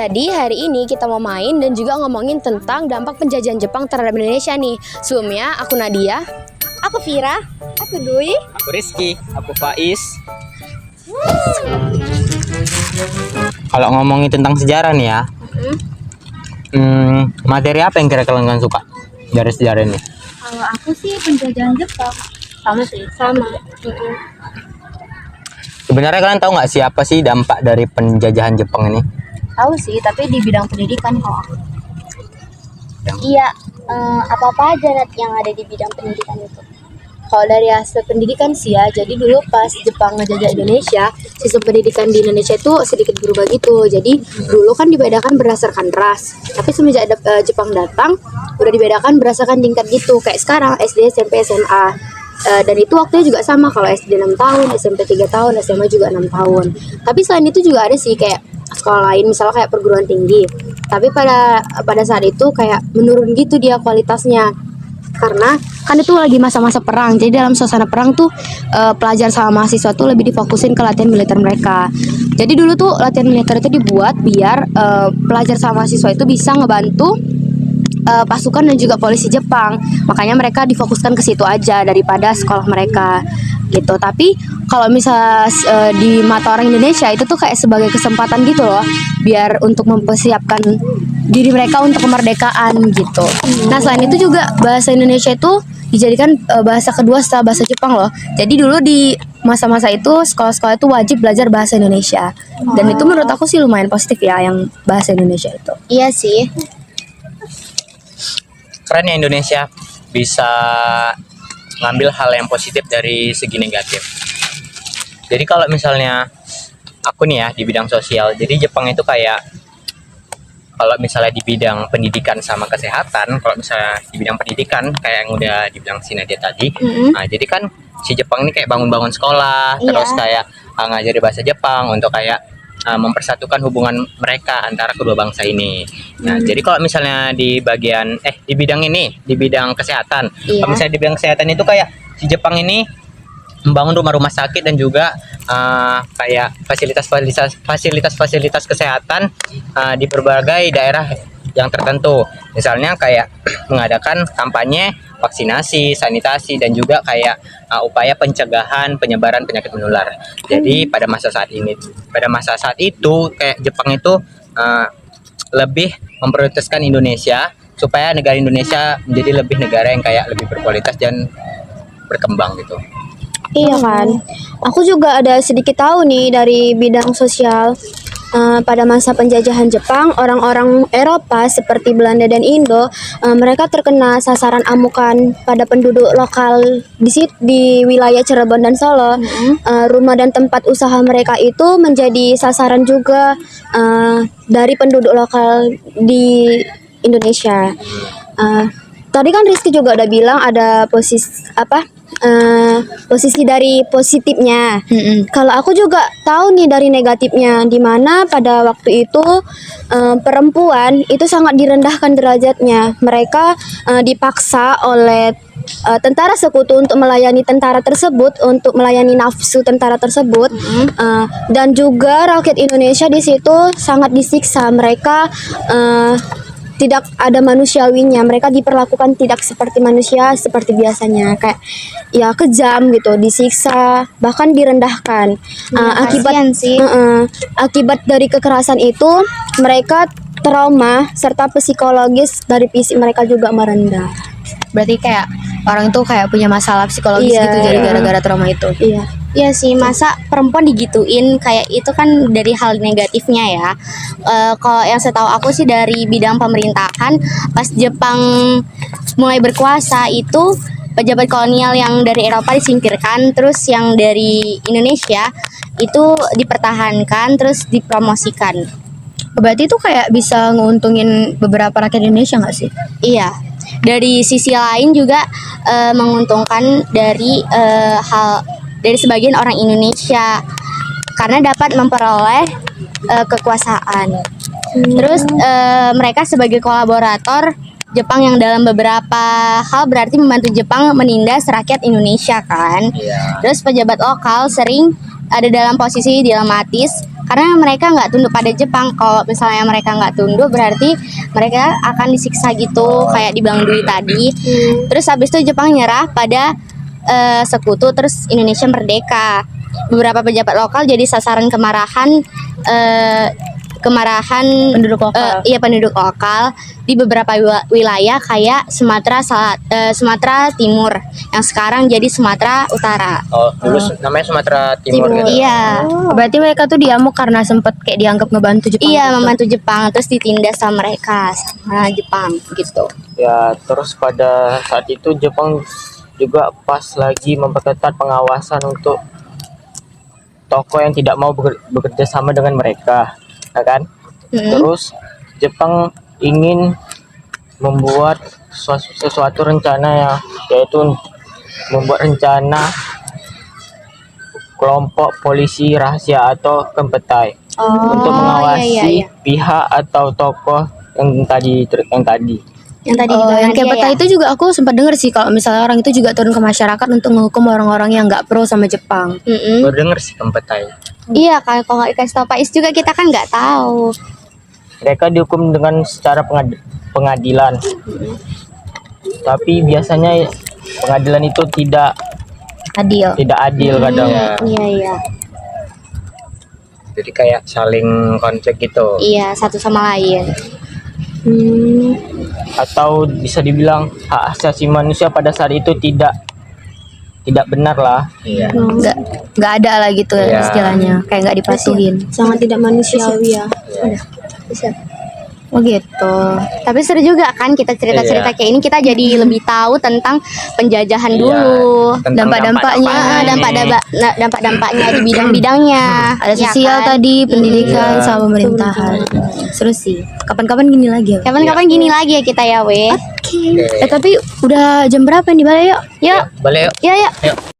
Jadi hari ini kita mau main dan juga ngomongin tentang dampak penjajahan Jepang terhadap Indonesia nih. Sebelumnya aku Nadia, Aku Vira, aku Dwi. Aku Rizky, aku Faiz. Kalau ngomongin tentang sejarah nih ya, materi apa yang kira-kira kalian suka dari sejarah ini? Kalau aku sih penjajahan Jepang. Sama sih, sama. Sebenarnya kalian tahu nggak siapa sih dampak dari penjajahan Jepang ini? Tahu sih, tapi di bidang pendidikan kalau aku. Yang Iya, apa-apa aja Nat, yang ada di bidang pendidikan itu. Kalau dari aspek pendidikan sih ya, jadi dulu pas Jepang ngejajah Indonesia, sistem pendidikan di Indonesia itu sedikit berubah gitu. Jadi dulu kan dibedakan berdasarkan ras, tapi semenjak Jepang datang, udah dibedakan berdasarkan tingkat gitu. Kayak sekarang SD, SMP, SMA. Dan itu waktunya juga sama, kalau SD 6 tahun, SMP 3 tahun, SMA juga 6 tahun. Tapi selain itu juga ada sih kayak sekolah lain, misalnya kayak perguruan tinggi. Tapi pada saat itu kayak menurun gitu dia kualitasnya. Karena kan itu lagi masa-masa perang. Jadi dalam suasana perang tuh pelajar sama mahasiswa tuh lebih difokusin ke latihan militer mereka. Jadi dulu tuh latihan militer itu dibuat biar pelajar sama mahasiswa itu bisa ngebantu pasukan dan juga polisi Jepang. Makanya mereka difokuskan ke situ aja daripada sekolah mereka gitu. Tapi kalau misal di mata orang Indonesia itu tuh kayak sebagai kesempatan gitu loh, biar untuk mempersiapkan diri mereka untuk kemerdekaan gitu. Nah selain itu juga bahasa Indonesia itu dijadikan bahasa kedua setelah bahasa Jepang loh. Jadi dulu di masa-masa itu sekolah-sekolah itu wajib belajar bahasa Indonesia. Dan itu menurut aku sih lumayan positif ya, yang bahasa Indonesia itu. Iya sih. keren ya Indonesia bisa ngambil hal yang positif dari segi negatif. Jadi kalau misalnya aku nih ya di bidang sosial, jadi Jepang itu kayak kalau misalnya di bidang pendidikan sama kesehatan, kalau misalnya di bidang pendidikan kayak yang udah dibilang si Nadia tadi, nah jadi kan si Jepang ini kayak bangun-bangun sekolah, terus kayak ngajari bahasa Jepang untuk kayak mempersatukan hubungan mereka antara kedua bangsa ini. Nah, jadi kalau misalnya di bagian di bidang ini, di bidang kesehatan, kalau misalnya di bidang kesehatan itu kayak si Jepang ini membangun rumah-rumah sakit dan juga kayak fasilitas kesehatan di berbagai daerah yang tertentu. Misalnya kayak mengadakan kampanye vaksinasi, sanitasi, dan juga kayak upaya pencegahan penyebaran penyakit menular. Jadi pada masa saat itu kayak Jepang itu lebih memprioritaskan Indonesia supaya negara Indonesia menjadi lebih negara yang kayak lebih berkualitas dan berkembang gitu. Iya kan, aku juga ada sedikit tahu nih dari bidang sosial. Pada masa penjajahan Jepang, orang-orang Eropa seperti Belanda dan Indo, mereka terkena sasaran amukan pada penduduk lokal di wilayah Cirebon dan Solo. Rumah dan tempat usaha mereka itu menjadi sasaran juga dari penduduk lokal di Indonesia. Tadi kan Rizky juga udah bilang ada posisi dari positifnya. Kalau aku juga tahu nih dari negatifnya, di mana pada waktu itu perempuan itu sangat direndahkan derajatnya. Mereka dipaksa oleh tentara sekutu untuk melayani tentara tersebut, untuk melayani nafsu tentara tersebut, dan juga rakyat Indonesia di situ sangat disiksa. Mereka tidak ada manusiawinya, mereka diperlakukan tidak seperti manusia seperti biasanya, kayak ya kejam gitu, disiksa, bahkan direndahkan. Akibat dari kekerasan itu mereka trauma serta psikologis dari fisik mereka juga merendah. Berarti kayak orang tuh kayak punya masalah psikologis gitu jadi gara-gara trauma itu. Iya sih, masa perempuan digituin, kayak itu kan dari hal negatifnya ya. Kalau yang setahu aku sih dari bidang pemerintahan, pas Jepang mulai berkuasa itu pejabat kolonial yang dari Eropa disingkirkan, terus yang dari Indonesia itu dipertahankan, terus dipromosikan. Berarti itu kayak bisa nguntungin beberapa rakyat Indonesia nggak sih? Iya, dari sisi lain juga menguntungkan dari dari sebagian orang Indonesia karena dapat memperoleh kekuasaan. Terus mereka sebagai kolaborator Jepang yang dalam beberapa hal berarti membantu Jepang menindas rakyat Indonesia kan. Terus pejabat lokal sering ada dalam posisi dilematis karena mereka nggak tunduk pada Jepang. Kalau misalnya mereka nggak tunduk berarti mereka akan disiksa gitu, kayak dibilang Dwi tadi. Terus habis itu Jepang nyerah pada sekutu, terus Indonesia merdeka. Beberapa pejabat lokal jadi sasaran kemarahan Penduduk lokal. penduduk lokal di beberapa wilayah kayak Sumatera Timur yang sekarang jadi Sumatera Utara. Oh, dulu namanya Sumatera Timur gitu. Iya. Berarti mereka tuh diamuk karena sempet kayak dianggap ngebantu Jepang. Iya, gitu. membantu Jepang, terus ditindas sama mereka sama Jepang gitu. Ya, terus pada saat itu Jepang juga pas lagi memperketat pengawasan untuk toko yang tidak mau bekerja sama dengan mereka, ya kan? Terus Jepang ingin membuat sesuatu rencana yaitu membuat rencana kelompok polisi rahasia atau Kempetai untuk mengawasi pihak atau tokoh yang tadi. Yang tadi Oh, dibilang yang kayak Nadia peta ya. itu juga aku sempat denger sih kalau misalnya orang itu juga turun ke masyarakat untuk menghukum orang-orang yang nggak pro sama Jepang. Mm-mm. Baru denger sih Kempetai. Iya, kalau nggak dikasih tau Pak Is juga kita kan nggak tahu. Mereka dihukum dengan secara pengadilan. Tapi biasanya pengadilan itu tidak Adil. adil kadang. Iya. Jadi kayak saling konflik gitu. Iya, satu sama lain. Atau bisa dibilang hak asasi manusia pada saat itu tidak benar lah. Iya. Nggak ada lah gitu Iya. istilahnya, kayak nggak dipatuhin. Sangat tidak manusiawi ya. Oh gitu. Tapi seru juga kan kita cerita-cerita Iya. kayak ini, kita jadi lebih tahu tentang penjajahan Iya, dulu. tentang Dampak-dampaknya. Dampak-dampaknya di bidang-bidangnya. Ada Ya sosial kan? tadi, pendidikan, Iya. sama pemerintahan. Seru sih. Kapan-kapan gini lagi ya. Kapan-kapan gini lagi ya kita ya, weh. Oke. Tapi udah jam berapa nih, Bale? Yuk. Yuk, Balik yuk. yuk. Yuk.